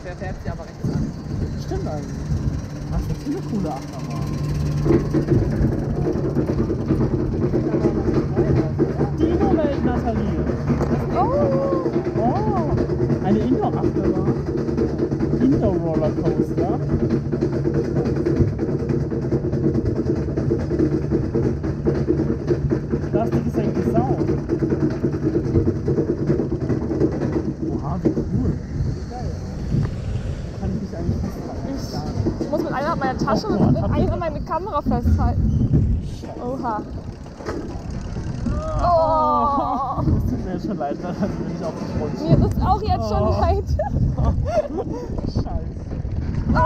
Der fährt sich aber rechts an. Stimmt eigentlich. Was ist hier eine coole Achterbahn? Dino-Welt, Nathalie. Oh, eine Indoor-Achterbahn. Indoor-Rollercoaster. Plastik ist eigentlich Sau. Oha, wie cool. Geil. Kann ich mich eigentlich festhalten? Ich muss mit einer Hand meine Tasche und mit einer meine Kamera festhalten. Oha. Oh. Das tut mir jetzt schon leid, dann bin ich auf dich rutsche. Mir ist auch jetzt schon leid. Scheiße. Oh.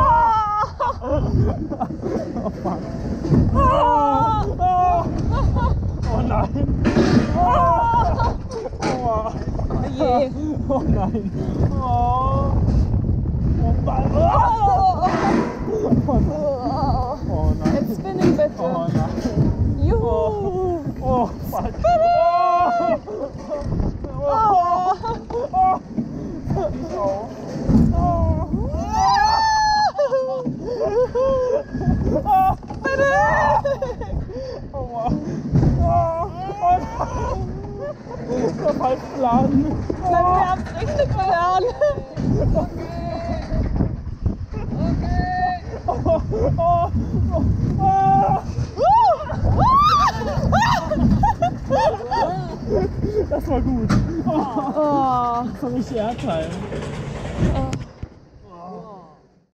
Oh fuck. Oh nein. Oh je. Oh nein. Oh Mann. Oh nein. Jetzt spinning bitte. Oh nein. Juhu. Oh fuck. Ich auch. Der falsche Plan. Wir haben es richtig gelernt. Das war gut. Oh. Das war richtig Erdteil. Oh.